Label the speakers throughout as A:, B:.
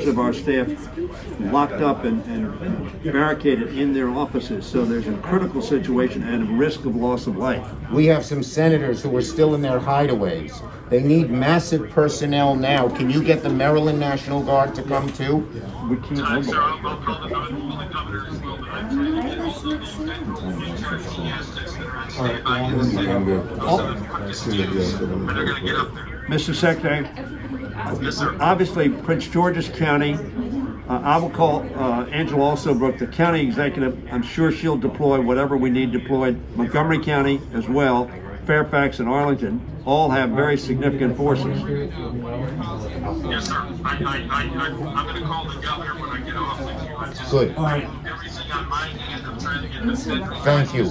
A: members of our staff locked up and barricaded in their offices. So there's a critical situation and a risk of loss of life.
B: We have some senators who are still in their hideaways. They need massive personnel now. Can you get the Maryland National Guard to come too?
A: We can't mobilize. Mr. Secretary, obviously Prince George's County, I will call Angela Alsobrook, the county executive. I'm sure she'll deploy whatever we need deployed. Montgomery County as well, Fairfax and Arlington all have very significant forces.
C: Yes, sir. I'm going to call the governor when I get off.
B: Good.
C: Everything on my hand, I'm trying to get this done.
B: Thank you.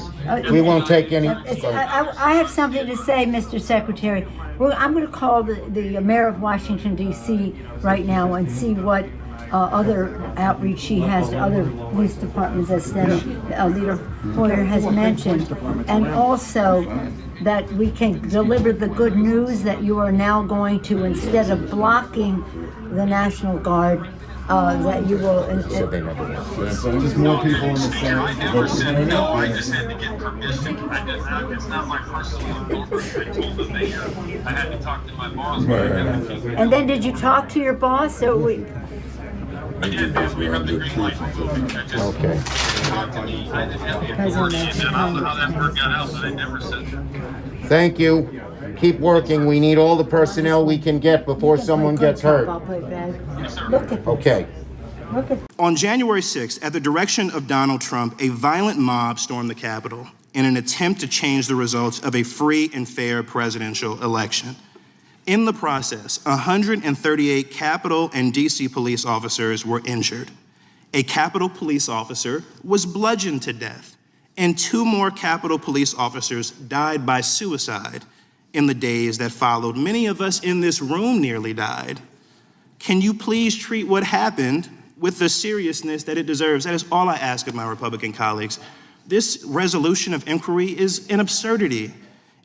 B: We won't take any.
D: I have something to say, Mr. Secretary. I'm going to call the mayor of Washington, D.C. right now and see what other outreach she has to other police departments, as Leader Hoyer has mentioned, and also that we can deliver the good news that you are now going to, instead of blocking the National Guard, that you will.
E: So just more people in the Senate.
C: I never said no. I just had to get permission. It's not my personal endorsement. I told the mayor I had to talk to my boss.
D: And then did you talk to your boss, or we?
C: I did, man. We have the green light.
B: Okay.
C: Talked to me. I didn't have the information. I don't know how that word got out, but I never said that.
B: Thank you. Keep working. We need all the personnel we can get before someone gets hurt. Okay.
F: On January 6th, at the direction of Donald Trump, a violent mob stormed the Capitol in an attempt to change the results of a free and fair presidential election. In the process, 138 Capitol and D.C. police officers were injured. A Capitol police officer was bludgeoned to death, and 2 more Capitol police officers died by suicide in the days that followed. Many of us in this room nearly died. Can you please treat what happened with the seriousness that it deserves? That is all I ask of my Republican colleagues. This resolution of inquiry is an absurdity,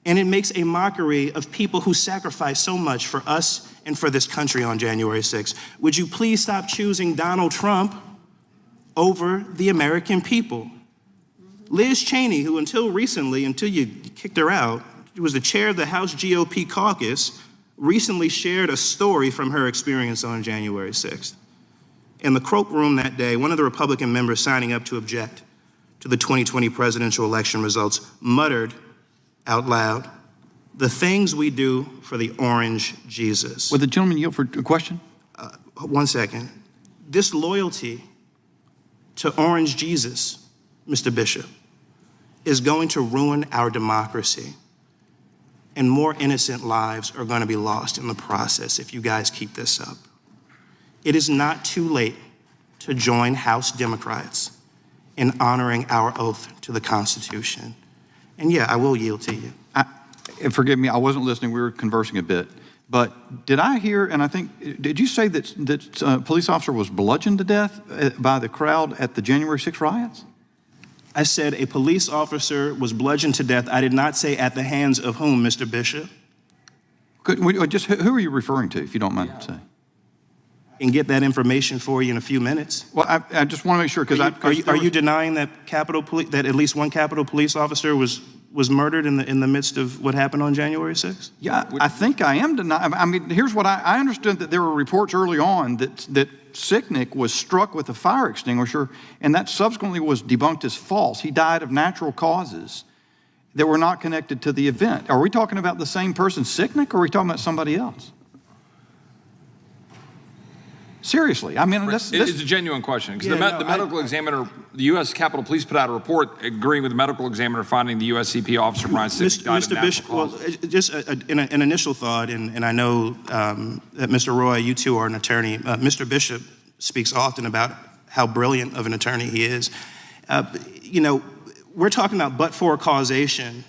F: and it makes a mockery of people who sacrificed so much for us and for this country on January 6th. Would you please stop choosing Donald Trump over the American people? Liz Cheney, who until recently, until you kicked her out, was the chair of the House GOP caucus, recently shared a story from her experience on January 6th. In the cloakroom that day, one of the Republican members signing up to object to the 2020 presidential election results muttered out loud, "The things we do for the orange Jesus."
G: Would the gentleman yield for a question?
F: 1 second. This loyalty to orange Jesus, Mr. Bishop, is going to ruin our democracy. And more innocent lives are going to be lost in the process if you guys keep this up. It is not too late to join House Democrats in honoring our oath to the Constitution. And yeah, I will yield to you.
G: Forgive me, I wasn't listening. We were conversing a bit. But did I hear, and I think, did you say that a police officer was bludgeoned to death by the crowd at the January 6 riots?
F: I said a police officer was bludgeoned to death. I did not say at the hands of whom, Mr. Bishop.
G: Who are you referring to, if you don't mind saying?
F: I can get that information for you in a few minutes.
G: Well, I just want to make sure, because
F: are you denying that that at least one Capitol police officer was murdered in the midst of what happened on January 6th?
G: Yeah, I think I am denying. I mean, here's what I understood, that there were reports early on that Sicknick was struck with a fire extinguisher, and that subsequently was debunked as false. He died of natural causes that were not connected to the event. Are we talking about the same person, Sicknick, or are we talking about somebody else? Seriously, I mean,
H: it's a genuine question, because the medical examiner, the U.S. Capitol Police put out a report agreeing with the medical examiner finding the USCP officer Brian Sicknick died of natural
F: Bishop,
H: causes.
F: well, just an initial thought, and I know that Mr. Roy, you too are an attorney. Mr. Bishop speaks often about how brilliant of an attorney he is. You know, we're talking about but-for causation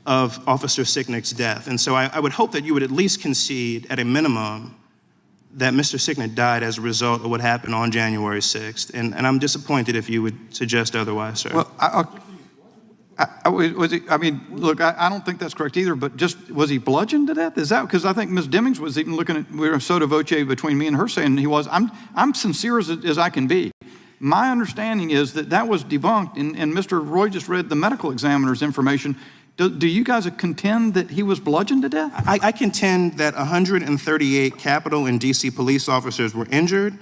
F: of Officer Sicknick's death, and so I would hope that you would at least concede, at a minimum, that Mr. Sicknick died as a result of what happened on January 6th. And I'm disappointed if you would suggest otherwise, sir.
G: Well, Was he? I mean, look, I don't think that's correct either. But just was he bludgeoned to death? Is that because I think Ms. Demings was even looking at, we were sotto voce between me and her saying he was. I'm sincere as I can be. My understanding is that was debunked, and Mr. Roy just read the medical examiner's information. Do you guys contend that he was bludgeoned to death?
F: I contend that 138 Capitol and D.C. police officers were injured,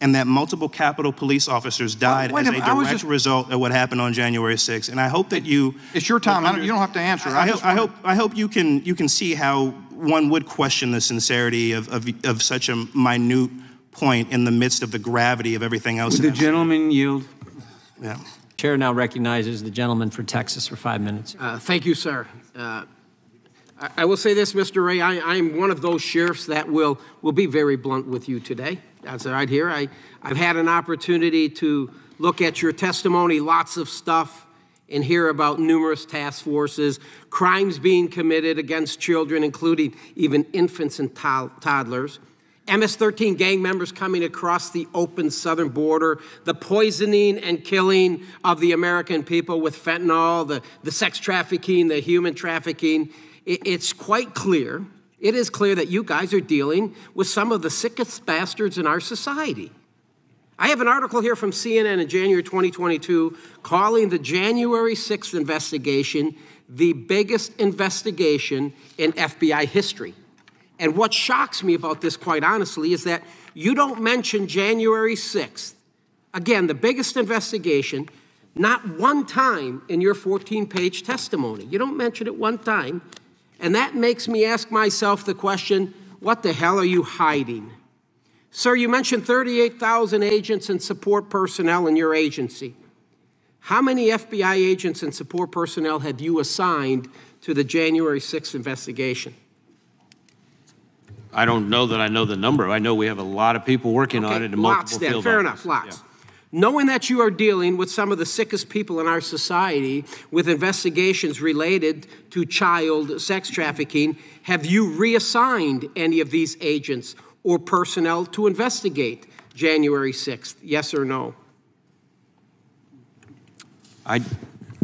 F: and that multiple Capitol police officers died as a direct result of what happened on January 6th. And I hope that you...
G: It's your time. You don't have to answer.
F: I hope you can see how one would question the sincerity of such a minute point in the midst of the gravity of everything else.
I: Would the gentleman yield?
F: Yeah.
J: Chair now recognizes the gentleman for Texas for 5 minutes.
K: Thank you, sir. I will say this, Mr. Ray, I'm one of those sheriffs that will be very blunt with you today. That's right here. I've had an opportunity to look at your testimony, lots of stuff, and hear about numerous task forces, crimes being committed against children, including even infants and toddlers. MS-13 gang members coming across the open southern border, the poisoning and killing of the American people with fentanyl, the sex trafficking, the human trafficking. It's quite clear, it is clear that you guys are dealing with some of the sickest bastards in our society. I have an article here from CNN in January 2022 calling the January 6th investigation the biggest investigation in FBI history. And what shocks me about this, quite honestly, is that you don't mention January 6th. Again, the biggest investigation, not one time in your 14-page testimony. You don't mention it one time. And that makes me ask myself the question, what the hell are you hiding? Sir, you mentioned 38,000 agents and support personnel in your agency. How many FBI agents and support personnel have you assigned to the January 6th investigation?
L: I don't know that I know the number. I know we have a lot of people working on it in multiple field.
K: Fair enough, lots. Yeah. Knowing that you are dealing with some of the sickest people in our society with investigations related to child sex trafficking, have you reassigned any of these agents or personnel to investigate January 6th? Yes or no?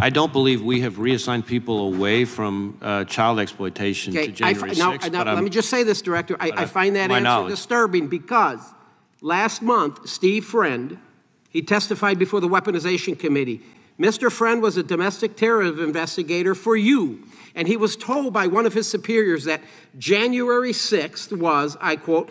L: I don't believe we have reassigned people away from child exploitation to January 6th.
K: Now, let me just say this, Director. I find that answer disturbing because last month, Steve Friend, he testified before the Weaponization Committee. Mr. Friend was a domestic terrorism investigator for you, and he was told by one of his superiors that January 6th was, I quote,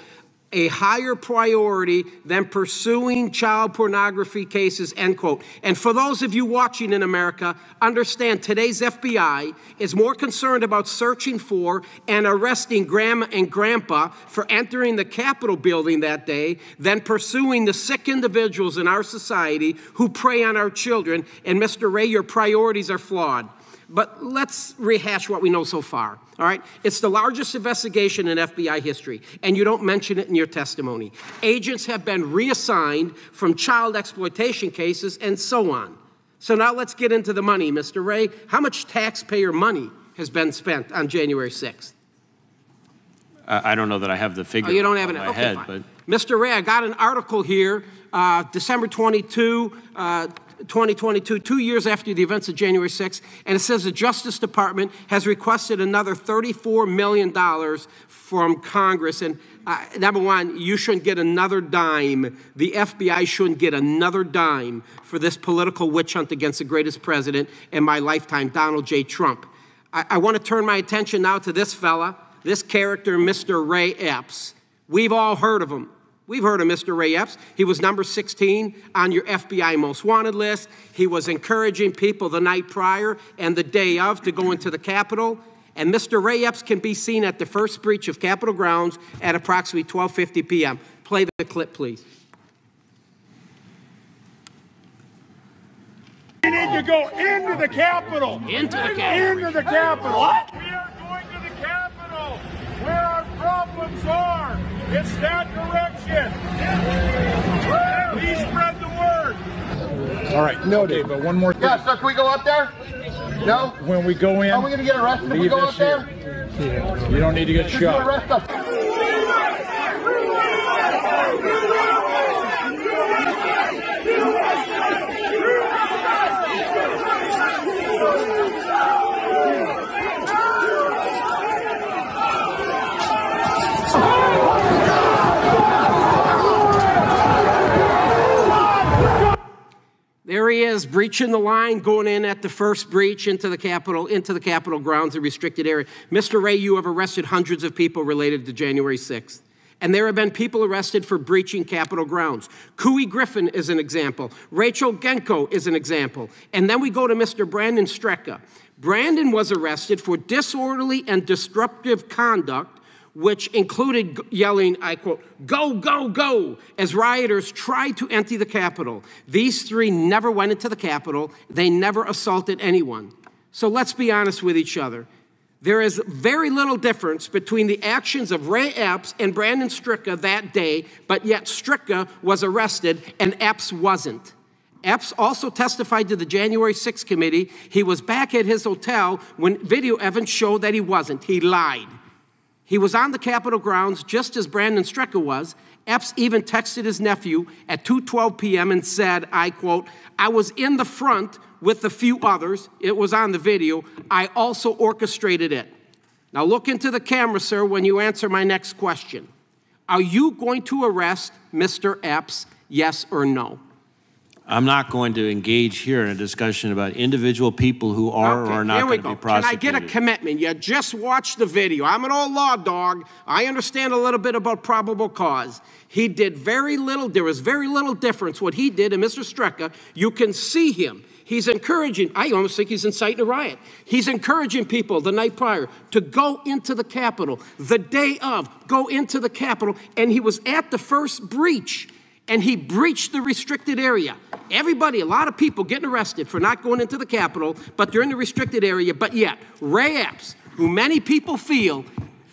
K: a higher priority than pursuing child pornography cases, end quote. And for those of you watching in America, understand today's FBI is more concerned about searching for and arresting Grandma and Grandpa for entering the Capitol building that day than pursuing the sick individuals in our society who prey on our children. And Mr. Ray, your priorities are flawed. But let's rehash what we know so far, all right? It's the largest investigation in FBI history, and you don't mention it in your testimony. Agents have been reassigned from child exploitation cases and so on. So now let's get into the money, Mr. Ray. How much taxpayer money has been spent on January 6th?
L: I don't know that I have the figure
K: you don't have
L: in my head, but...
K: Mr. Ray, I got an article here, December 22, 2022, 2 years after the events of January 6th, and it says the Justice Department has requested another $34 million from Congress. And number one, you shouldn't get another dime. The FBI shouldn't get another dime for this political witch hunt against the greatest president in my lifetime, Donald J. Trump. I want to turn my attention now to this fella, this character, Mr. Ray Epps. We've all heard of him. We've heard of Mr. Ray Epps. He was number 16 on your FBI most wanted list. He was encouraging people the night prior and the day of to go into the Capitol. And Mr. Ray Epps can be seen at the first breach of Capitol grounds at approximately 12:50 p.m. Play the clip, please.
M: We need to go into the Capitol.
K: Into the Capitol.
M: Into the Capitol. What? We are going to the Capitol, where our problems are. It's that direction. Please spread the word.
E: All right, noted. Okay, but one more thing.
B: Yeah, so can we go up there? No?
E: When we go in,
B: are we going to get arrested if we go up there?
E: Yeah. You don't need to get shot.
B: Arrest us.
K: there he is, breaching the line, going in at the first breach into the Capitol grounds, the restricted area. Mr. Ray, you have arrested hundreds of people related to January 6th. And there have been people arrested for breaching Capitol grounds. Cooey Griffin is an example. Rachel Genko is an example. And then we go to Mr. Brandon Strecka. Brandon was arrested for disorderly and disruptive conduct, which included yelling, I quote, "Go, go, go," as rioters tried to empty the Capitol. These three never went into the Capitol. They never assaulted anyone. So let's be honest with each other. There is very little difference between the actions of Ray Epps and Brandon Strecka that day, but yet Strecka was arrested and Epps wasn't. Epps also testified to the January 6th committee. He was back at his hotel when video evidence showed that he wasn't. He lied. He was on the Capitol grounds just as Brandon Strecka was. Epps even texted his nephew at 2:12 p.m. and said, I quote, "I was in the front with a few others." It was on the video. "I also orchestrated it." Now look into the camera, sir, when you answer my next question. Are you going to arrest Mr. Epps, yes or no?
L: I'm not going to engage here in a discussion about individual people who are or are not going to be prosecuted.
K: Can I get a commitment? You just watched the video. I'm an old law dog. I understand a little bit about probable cause. He did very little. There was very little difference what he did and Mr. Strecka. You can see him. He's encouraging, I almost think he's inciting a riot. He's encouraging people the night prior to go into the Capitol, the day of, go into the Capitol, and he was at the first breach. And he breached the restricted area. Everybody, a lot of people getting arrested for not going into the Capitol, but they're in the restricted area. But yet, Ray Epps, who many people feel,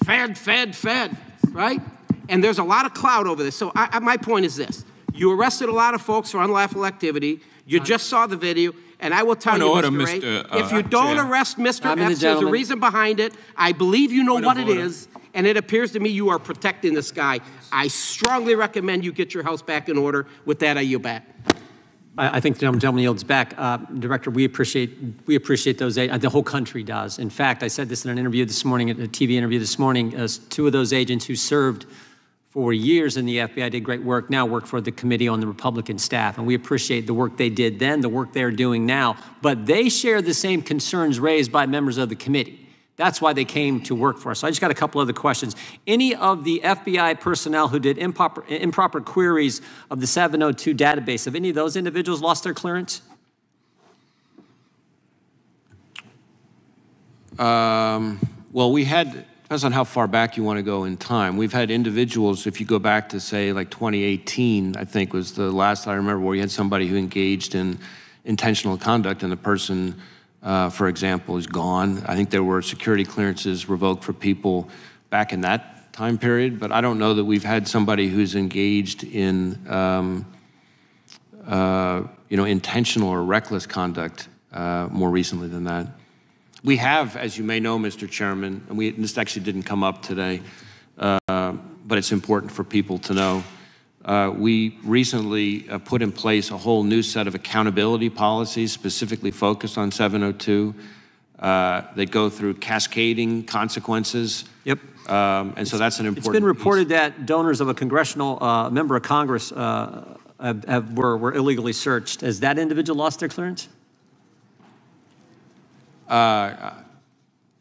K: fed, right? And there's a lot of clout over this. So my point is this. You arrested a lot of folks for unlawful activity. You just saw the video. And I will tell you, Mr. Ray, if you don't arrest Mr. Epps, there's a reason behind it. I believe you know what it is. And it appears to me you are protecting this guy. I strongly recommend you get your house back in order. With that, I yield back.
J: I think the gentleman yields back. Director, we appreciate those. The whole country does. In fact, I said this in an interview this morning, a TV interview this morning. Two of those agents who served for years in the FBI did great work, now work for the committee on the Republican staff. And we appreciate the work they did then, the work they're doing now. But they share the same concerns raised by members of the committee. That's why they came to work for us. So I just got a couple other questions. Any of the FBI personnel who did improper queries of the 702 database, have any of those individuals lost their clearance?
L: Well, we had, depends on how far back you want to go in time. We've had individuals, if you go back to say like 2018, I think was the last I remember, where you had somebody who engaged in intentional conduct and the person, for example, is gone. I think there were security clearances revoked for people back in that time period, but I don't know that we've had somebody who's engaged in, intentional or reckless conduct more recently than that. We have, as you may know, Mr. Chairman, and this actually didn't come up today, but it's important for people to know. We recently put in place a whole new set of accountability policies specifically focused on 702 that go through cascading consequences.
J: Yep.
L: And so that's an important
J: It's been reported that donors of a congressional member of Congress were illegally searched. Has that individual lost their clearance?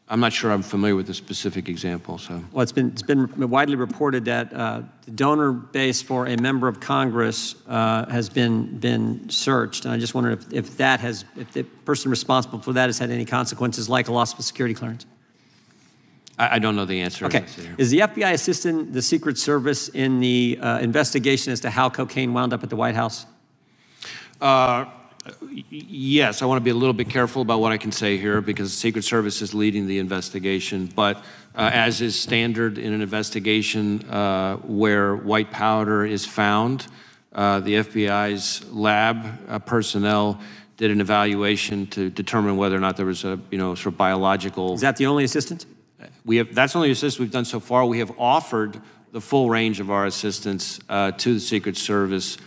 L: I'm not sure I'm familiar with the specific example. So,
J: well, it's been widely reported that the donor base for a member of Congress has been searched, and I just wonder if the person responsible for that has had any consequences, like a loss of a security clearance.
L: I don't know the answer.
J: Okay. Is the FBI assisting the Secret Service in the investigation as to how cocaine wound up at the White House?
L: Yes, I want to be a little bit careful about what I can say here because the Secret Service is leading the investigation. But as is standard in an investigation where white powder is found, the FBI's lab personnel did an evaluation to determine whether or not there was a sort of biological.
J: Is that the only assistance?
L: That's the only assistance we've done so far. We have offered the full range of our assistance to the Secret Service.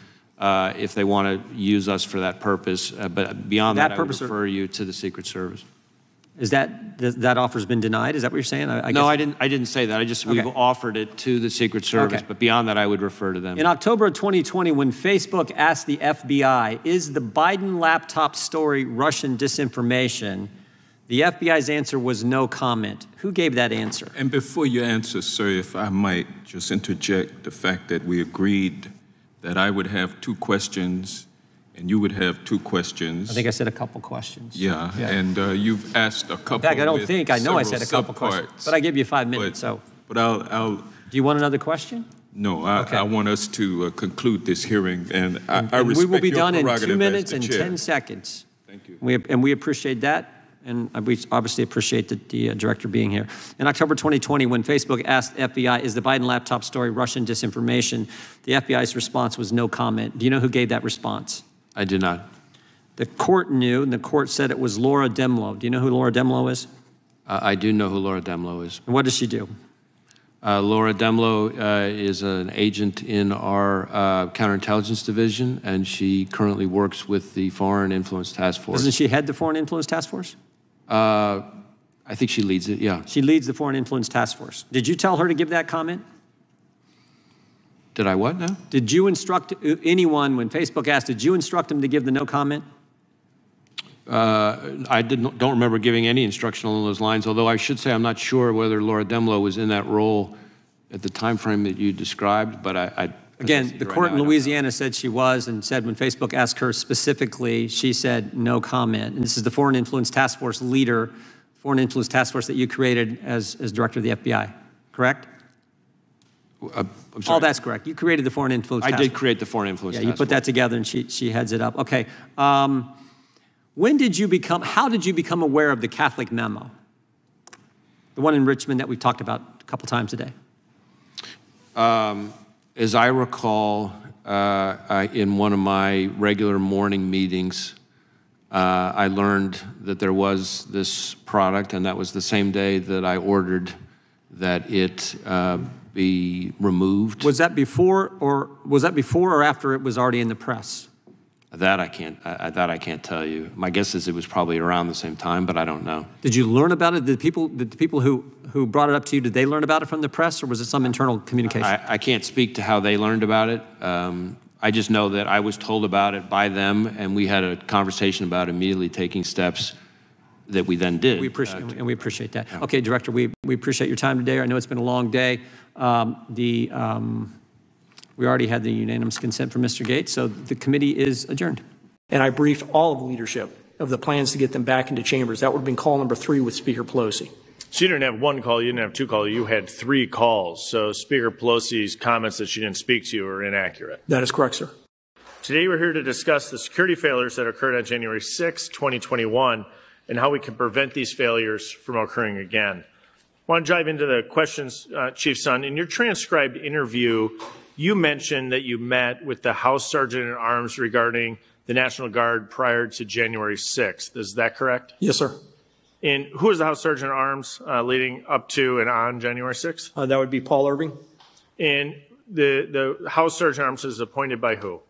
L: If they want to use us for that purpose. But beyond that, I would refer you to the Secret Service.
J: Is that offer's been denied? Is that what you're saying?
L: No, I didn't say that. We've offered it to the Secret Service, but beyond that, I would refer to them.
J: In October of 2020, when Facebook asked the FBI, is the Biden laptop story Russian disinformation? The FBI's answer was no comment. Who gave that answer?
I: And before you answer, sir, if I might just interject the fact that we agreed that I would have 2 questions and you would have 2 questions.
J: I think I said a couple questions.
I: Yeah, and you've asked a couple.
J: In fact, I know I said a couple questions, but I give you 5 minutes.
I: But I'll.
J: Do you want another question?
I: No, I want us to conclude this hearing, and I respect
J: we will be
I: your
J: done in
I: prerogative
J: 2 minutes
I: as the
J: and
I: chair.
J: 10 seconds.
I: Thank you.
J: We appreciate that. And we obviously appreciate the director being here. In October 2020, when Facebook asked the FBI, is the Biden laptop story Russian disinformation? The FBI's response was no comment. Do you know who gave that response?
L: I do not.
J: The court knew, and the court said it was Laura Demlow. Do you know who Laura Demlow is?
L: I do know who Laura Demlow is.
J: And what does she do?
L: Laura Demlow is an agent in our counterintelligence division, and she currently works with the Foreign Influence Task Force.
J: Doesn't she head the Foreign Influence Task Force?
L: I think she leads it, yeah.
J: She leads the Foreign Influence Task Force. Did you tell her to give that comment?
L: Did I what now?
J: Did you instruct anyone, when Facebook asked, did you instruct them to give the no comment?
L: I don't remember giving any instruction along those lines, although I should say I'm not sure whether Laura Demlow was in that role at the time frame that you described, but
J: Again, the court in Louisiana said she was, and said when Facebook asked her specifically, she said no comment. And this is the Foreign Influence Task Force leader, Foreign Influence Task Force that you created as director of the FBI, correct?
L: I'm sorry.
J: Oh, that's correct. You created the Foreign Influence Task Force.
L: I did create the Foreign Influence Task Force.
J: Yeah, you put that together, and she heads it up. Okay. How did you become aware of the Catholic memo? The one in Richmond that we talked about a couple times today.
L: As I recall, in one of my regular morning meetings, I learned that there was this product, and that was the same day that I ordered that it be removed.
J: Was that before or after it was already in the press?
L: That I can't tell you. My guess is it was probably around the same time, but I don't know.
J: Did you learn about it? Did the people who brought it up to you, did they learn about it from the press, or was it some internal communication?
L: I can't speak to how they learned about it. I just know that I was told about it by them, and we had a conversation about immediately taking steps that we then did.
J: We appreciate that. Yeah. Okay, Director, we appreciate your time today. I know it's been a long day. We already had the unanimous consent from Mr. Gates, so the committee is adjourned.
N: And I briefed all of the leadership of the plans to get them back into chambers. That would have been call number 3 with Speaker Pelosi.
M: So you didn't have 1 call, you didn't have 2 calls, you had 3 calls. So Speaker Pelosi's comments that she didn't speak to you are inaccurate.
N: That is correct, sir.
M: Today we're here to discuss the security failures that occurred on January 6, 2021, and how we can prevent these failures from occurring again. I want to dive into the questions, Chief Son. In your transcribed interview, you mentioned that you met with the House Sergeant at Arms regarding the National Guard prior to January 6th. Is that correct?
N: Yes, sir.
M: And who was the House Sergeant at Arms leading up to and on January 6th?
N: That would be Paul Irving.
M: And the House Sergeant at Arms is appointed by who?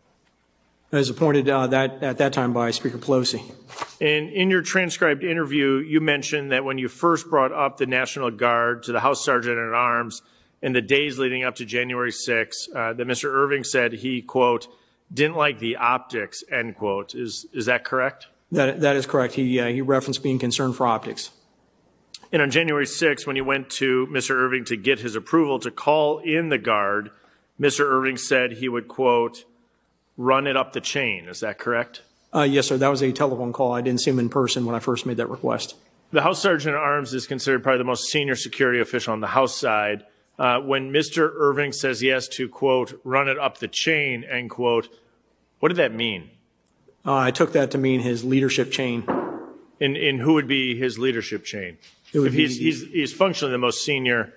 N: It was appointed at that time by Speaker Pelosi.
M: And in your transcribed interview, you mentioned that when you first brought up the National Guard to the House Sergeant at Arms, in the days leading up to January 6th, that Mr. Irving said he, quote, didn't like the optics, end quote. Is that correct?
N: That is correct. He referenced being concerned for optics.
M: And on January 6th, when you went to Mr. Irving to get his approval to call in the Guard, Mr. Irving said he would, quote, run it up the chain. Is that correct?
N: Yes, sir. That was a telephone call. I didn't see him in person when I first made that request.
M: The House Sergeant at Arms is considered probably the most senior security official on the House side. When Mr. Irving says he has to, quote, run it up the chain, end quote, what did that mean?
N: I took that to mean his leadership chain.
M: And who would be his leadership chain? If he's functionally the most senior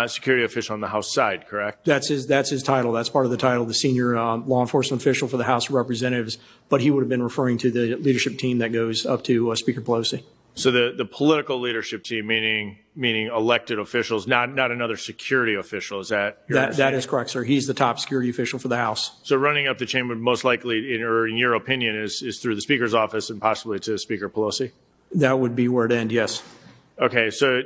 M: security official on the House side, correct?
N: That's his title. That's part of the title, the senior law enforcement official for the House of Representatives. But he would have been referring to the leadership team that goes up to Speaker Pelosi.
M: So the political leadership team, meaning elected officials, not another security official, is that your
N: that is correct, sir. He's the top security official for the House.
M: So running up the chain would most likely, in your opinion, is through the Speaker's office and possibly to Speaker Pelosi?
N: That would be where it ends, yes.
M: Okay, so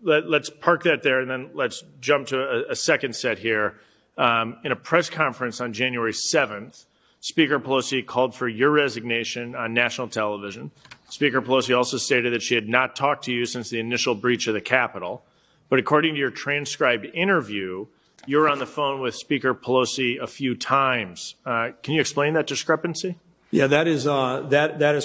M: let's park that there, and then let's jump to a second set here. In a press conference on January 7th, Speaker Pelosi called for your resignation on national television. Speaker Pelosi also stated that she had not talked to you since the initial breach of the Capitol. But according to your transcribed interview, you were on the phone with Speaker Pelosi a few times. Can you explain that discrepancy?
N: Yeah, that is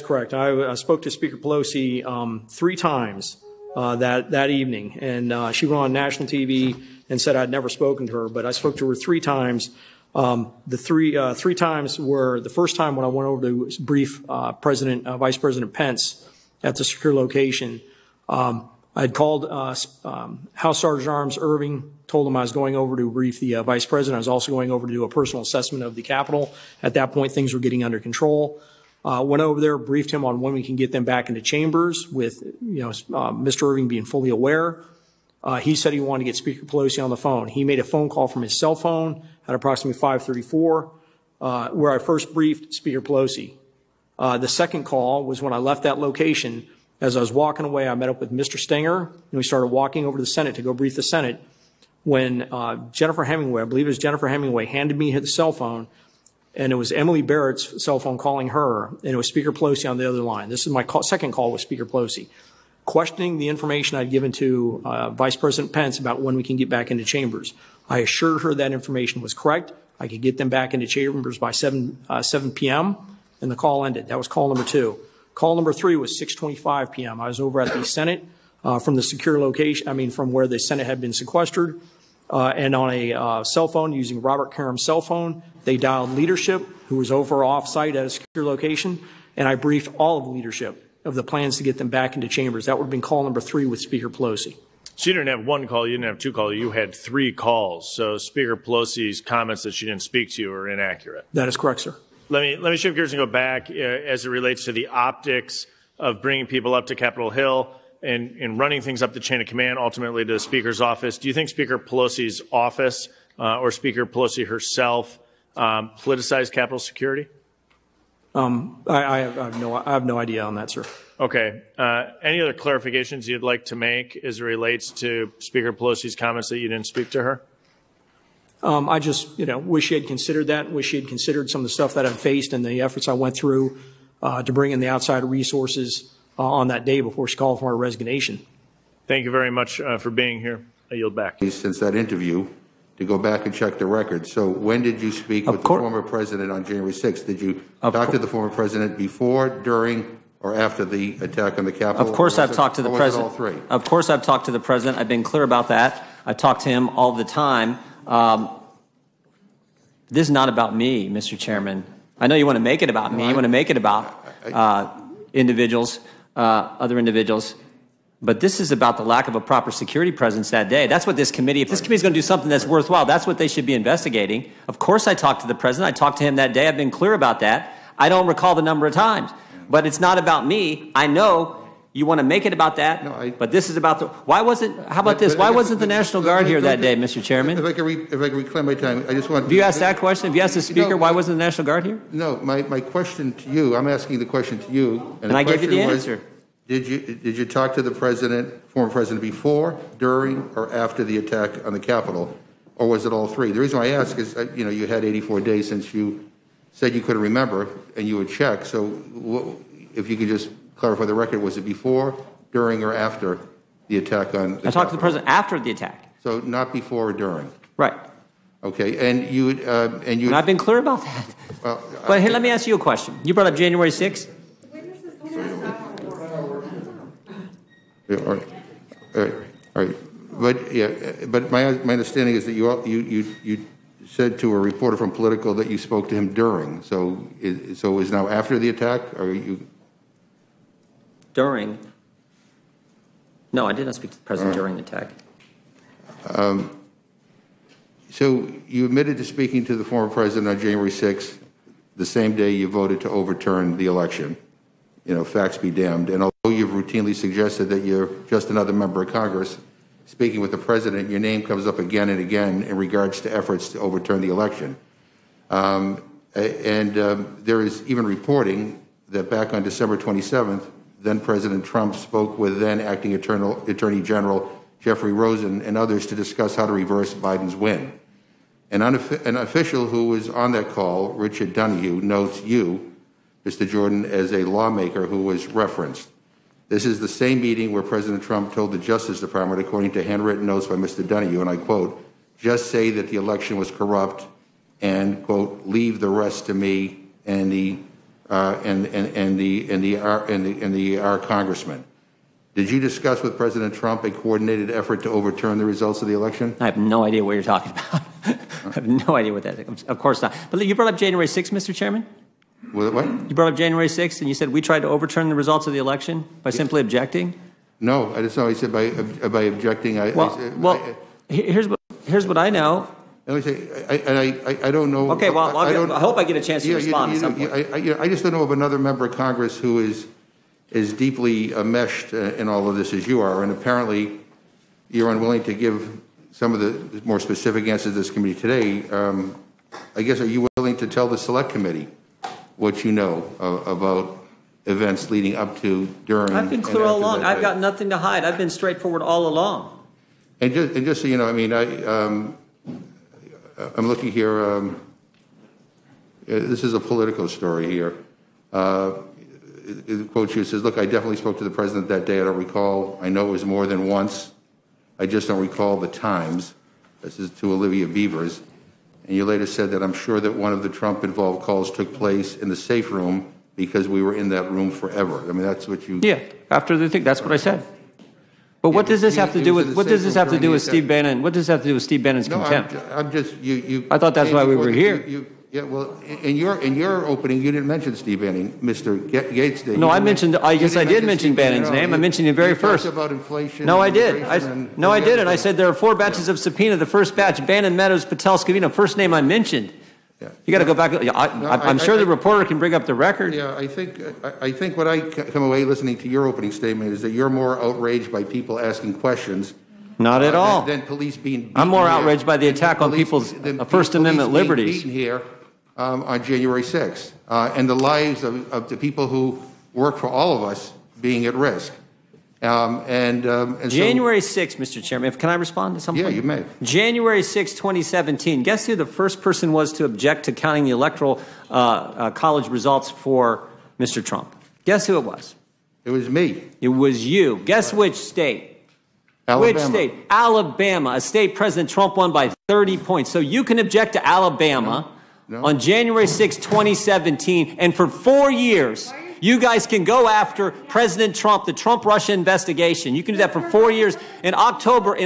N: correct. I spoke to Speaker Pelosi 3 times that evening, and she went on national TV and said I'd never spoken to her, but I spoke to her 3 times. The three times were the first time when I went over to brief Vice President Pence at the secure location. I had called House Sergeant Arms Irving, told him I was going over to brief the Vice President. I was also going over to do a personal assessment of the Capitol. At that point, things were getting under control. Went over there, briefed him on when we can get them back into chambers with, Mr. Irving being fully aware. He said he wanted to get Speaker Pelosi on the phone. He made a phone call from his cell phone at approximately 5:34, where I first briefed Speaker Pelosi. The second call was when I left that location. As I was walking away, I met up with Mr. Stenger, and we started walking over to the Senate to go brief the Senate. When Jennifer Hemingway, I believe it was Jennifer Hemingway, handed me the cell phone, and it was Emily Barrett's cell phone calling her, and it was Speaker Pelosi on the other line. This is my second call with Speaker Pelosi, questioning the information I'd given to Vice President Pence about when we can get back into chambers. I assured her that information was correct. I could get them back into chambers by 7 p.m., and the call ended. That was call number 2. Call number 3 was 6:25 p.m. I was over at the Senate from the secure location, from where the Senate had been sequestered, and on a cell phone using Robert Karam's cell phone, they dialed leadership, who was over off-site at a secure location, and I briefed all of leadership of the plans to get them back into chambers. That would have been call number 3 with Speaker Pelosi.
M: So you didn't have 1 call, you didn't have 2 calls, you had 3 calls. So Speaker Pelosi's comments that she didn't speak to you are inaccurate.
N: That is correct, sir.
M: Let me shift gears and go back as it relates to the optics of bringing people up to Capitol Hill and running things up the chain of command, ultimately to the Speaker's office. Do you think Speaker Pelosi's office or Speaker Pelosi herself politicized Capitol security?
N: I have no idea on that, sir.
M: Okay. Any other clarifications you'd like to make as it relates to Speaker Pelosi's comments that you didn't speak to her?
N: I just, wish she had considered that, wish she had considered some of the stuff that I've faced and the efforts I went through to bring in the outside resources on that day before she called for her resignation.
M: Thank you very much for being here. I yield back.
O: Since that interview, to go back and check the records. So when did you speak with the former president on January 6th? Did you talk to the former president before, during, or after the attack on the Capitol?
J: Of course I've talked to the president.
O: All 3?
J: Of course I've talked to the president. I've been clear about that. I talk to him all the time. This is not about me, Mr. Chairman. I know you want to make it about me. You want to make it about individuals, other individuals. But this is about the lack of a proper security presence that day. That's what this committee, if this committee is going to do something that's worthwhile, that's what they should be investigating. Of course I talked to the president. I talked to him that day. I've been clear about that. I don't recall the number of times. But it's not about me. I know you want to make it about that, but this is about the, why wasn't, how about this? Why wasn't the National Guard here that day, Mr. Chairman?
O: If I can reclaim my time, I just want...
J: Have you asked that question? Have you asked the Speaker why wasn't the National Guard here?
O: No, my question to you, I'm asking the question to you.
J: And I gave you the answer.
O: Did you talk to the president, former president, before, during, or after the attack on the Capitol, or was it all 3? The reason I ask is, you had 84 days since you said you couldn't remember, and you would check. So if you could just clarify the record, was it before, during, or after the attack on the Capitol?
J: I talked to the president after the attack.
O: So not before or during?
J: Right.
O: Okay, and
J: I've been clear about that.
O: Well,
J: but here, let me ask you a question. You brought up January 6th.
O: All right. But my understanding is that you said to a reporter from Politico that you spoke to him during. So is now after the attack, or you?
J: During? No, I did not speak to the president during the attack.
O: So you admitted to speaking to the former president on January 6th, the same day you voted to overturn the election. Facts be damned. And although you've routinely suggested that you're just another member of Congress, speaking with the president, your name comes up again and again in regards to efforts to overturn the election. And there is even reporting that back on December 27th, then President Trump spoke with then acting Attorney General Jeffrey Rosen and others to discuss how to reverse Biden's win. An official who was on that call, Richard Donahue, notes you, Mr. Jordan, as a lawmaker who was referenced. This is the same meeting where President Trump told the Justice Department, according to handwritten notes by Mr. Donahue, and I quote, "Just say that the election was corrupt and, quote, leave the rest to me and our congressman." Did you discuss with President Trump a coordinated effort to overturn the results of the election?
J: I have no idea what you're talking about. I have no idea what that is. Of course not. But you brought up January 6th, Mr. Chairman?
O: What?
J: You brought up January 6th, and you said we tried to overturn the results of the election by simply objecting?
O: No, I just know. I said by objecting.
J: Here's what I know.
O: Let me say, I don't know.
J: Okay, well, I hope I get a chance to respond at some point.
O: I just don't know of another member of Congress who is as deeply enmeshed in all of this as you are, and apparently you're unwilling to give some of the more specific answers to this committee today. I guess, are you willing to tell the Select Committee what you know about events leading up to, during?
J: I've been clear all along. I've got nothing to hide. I've been straightforward all along.
O: And just so you know, I mean, I'm looking here. This is a Politico story here. The quote here says, "Look, I definitely spoke to the president that day. I don't recall. I know it was more than once. I just don't recall the times." This is to Olivia Beavers. And you later said that I'm sure that one of the Trump-involved calls took place in the safe room because we were in that room forever. I mean, that's what you...
J: Yeah, after the thing, that's what I said. But what does this have to do with, what does this have to do with Steve Bannon? What does this have to do with Steve Bannon's contempt?
O: I'm just,
J: I thought that's why we were here.
O: Yeah, well, in your opening, you didn't mention Steve Bannon. Mr. Gates did.
J: No, I mentioned. Yes, I did mention Bannon's name. I mentioned him very first.
O: About inflation.
J: No, I did. No, I didn't. I said there are 4 batches of subpoena. The first batch, Bannon, Meadows, Patel, Scavino. First name I mentioned. Yeah. You got to go back. I'm sure the reporter can bring up the record.
O: Yeah, I think what I come away listening to your opening statement is that you're more outraged by people asking questions.
J: Not at all.
O: Than police being beaten.
J: I'm more outraged by the attack on people's First Amendment liberties.
O: Beaten here. On January 6th, and the lives of the people who work for all of us being at risk.
J: January 6th, Mr. Chairman, can I respond to something?
O: Yeah, you may.
J: January 6, 2017, guess who the first person was to object to counting the electoral college results for Mr. Trump? Guess who it was?
O: It was me.
J: It was you. Guess which state?
O: Alabama.
J: Which state? Alabama, a state President Trump won by 30 points. So you can object to Alabama. No. On January 6, 2017, and for 4 years, you guys can go after President Trump, the Trump-Russia investigation. You can do that for 4 years. In October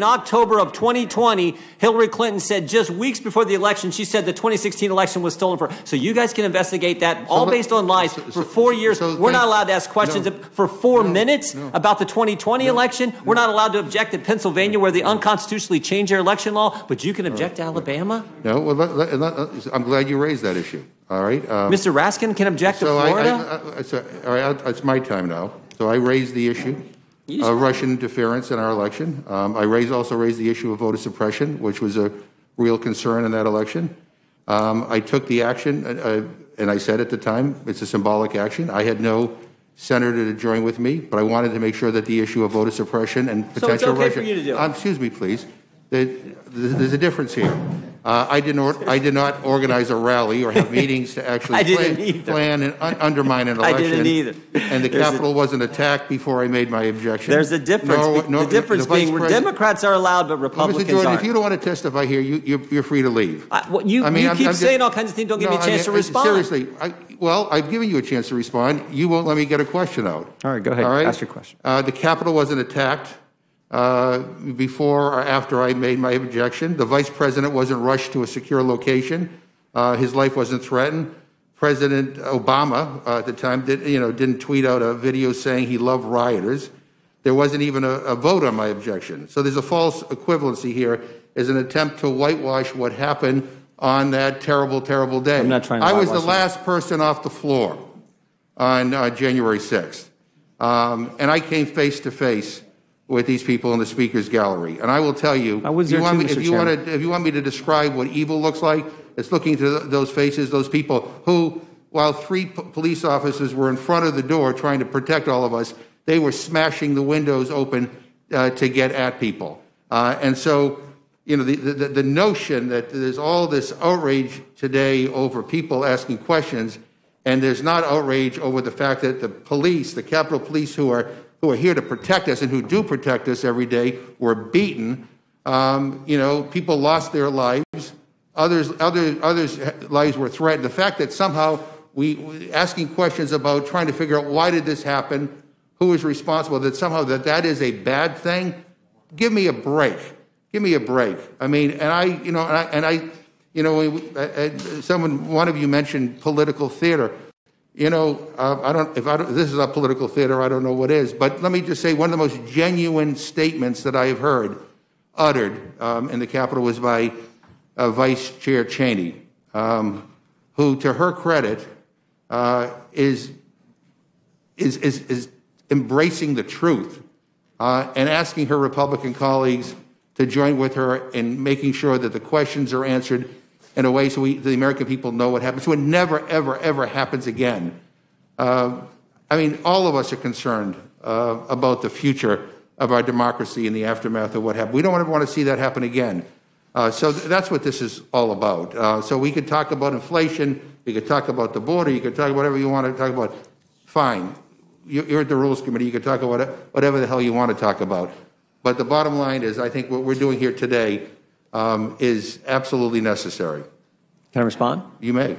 J: of 2020, Hillary Clinton said just weeks before the election, she said the 2016 election was stolen from her. So you guys can investigate that, all based on lies, for 4 years. We're not allowed to ask questions for 4 minutes about the 2020 election. We're not allowed to object at Pennsylvania, where they unconstitutionally changed their election law, but you can object to Alabama?
O: No, well, I'm glad you raised that issue. All right.
J: Mr. Raskin can object to Florida?
O: All right, it's my time now. So I raised the issue of Russian interference in our election. I also raised the issue of voter suppression, which was a real concern in that election. I took the action, and I said at the time, it's a symbolic action. I had no senator to join with me, but I wanted to make sure that the issue of voter suppression and potential
J: Russian... So it's okay
O: Russia,
J: for you to do it?
O: excuse me, please. There's a difference here. I did not organize a rally or have meetings to actually plan and undermine an election.
J: I didn't either.
O: And the Capitol wasn't attacked before I made my objection.
J: There's a difference. The difference being Democrats are allowed, but Republicans
O: Mr. Jordan,
J: aren't.
O: if you don't want to testify here, you're free to leave.
J: You keep saying all kinds of things. Don't give me a chance to respond.
O: Seriously. I've given you a chance to respond. You won't let me get a question out.
J: All right, go ahead.
O: All right?
J: Ask your question.
O: The Capitol wasn't attacked before or after I made my objection. The vice president wasn't rushed to a secure location. His life wasn't threatened. President Obama at the time didn't tweet out a video saying he loved rioters. There wasn't even a vote on my objection. So there's a false equivalency here as an attempt to whitewash what happened on that terrible, terrible day.
J: I'm not trying to
O: I was the last person off the floor on January 6th. And I came face to face with these people in the speaker's gallery. And I will tell you, if you want me to describe what evil looks like, it's looking to those faces, those people who while three police officers were in front of the door trying to protect all of us, they were smashing the windows open to get at people. And so, you know, the notion that there's all this outrage today over people asking questions, and there's not outrage over the fact that the police, the Capitol Police, who are here to protect us and who do protect us every day, were beaten. You know, people lost their lives. Others' lives were threatened. The fact that somehow we asking questions about trying to figure out why did this happen, who is responsible, that somehow that is a bad thing. Give me a break. Give me a break. I mean, one of you mentioned political theater. You know, this is not political theater, I don't know what is, but let me just say one of the most genuine statements that I have heard uttered in the Capitol was by Vice Chair Cheney, who, to her credit, is embracing the truth and asking her Republican colleagues to join with her in making sure that the questions are answered in a way so the American people know what happened, so it never, ever, ever happens again. I mean, all of us are concerned about the future of our democracy in the aftermath of what happened. We don't ever want to see that happen again. So that's what this is all about. So we could talk about inflation, we could talk about the border, you could talk about whatever you want to talk about. Fine. You're at the Rules Committee, you could talk about whatever the hell you want to talk about. But the bottom line is, I think what we're doing here today is absolutely necessary.
J: Can I respond?
O: You may.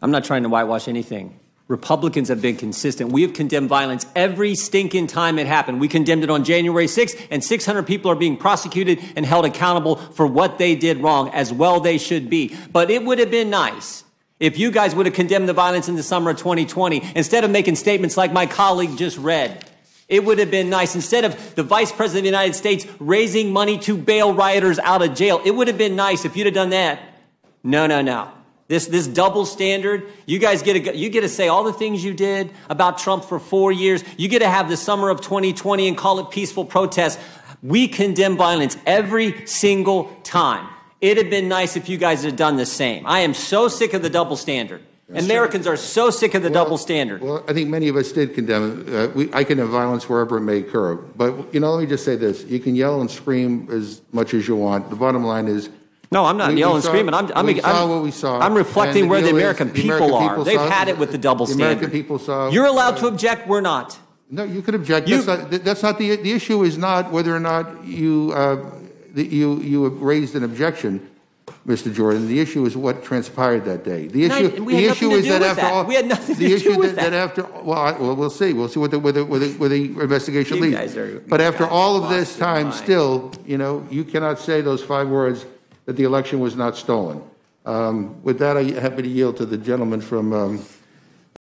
J: I'm not trying to whitewash anything. Republicans have been consistent. We have condemned violence every stinking time it happened. We condemned it on January 6th, and 600 people are being prosecuted and held accountable for what they did wrong, as well they should be. But it would have been nice if you guys would have condemned the violence in the summer of 2020, instead of making statements like my colleague just read. It would have been nice, instead of the Vice President of the United States raising money to bail rioters out of jail, it would have been nice if you'd have done that. No. This double standard, you guys get to say all the things you did about Trump for 4 years. You get to have the summer of 2020 and call it peaceful protest. We condemn violence every single time. It'd have been nice if you guys had done the same. I am so sick of the double standard. That's Americans are so sick of the double standard.
O: Well, I think many of us did condemn it. I condemn violence wherever it may occur. But, you know, let me just say this. You can yell and scream as much as you want. The bottom line is,
J: no, I'm not yelling and screaming.
O: We saw what we saw.
J: I'm reflecting where the American people are. They've had it with the double standard.
O: The American people saw.
J: You're allowed to object. We're not.
O: No, you can object. That's not the issue. Is not whether or not you raised an objection, Mr. Jordan. The issue is what transpired that day. The issue is that after all, we had nothing to do with that. After we'll see what the investigation leads. But after all of this time, still, you know, you cannot say those 5 words that the election was not stolen. With that, I'm happy to yield to the gentleman from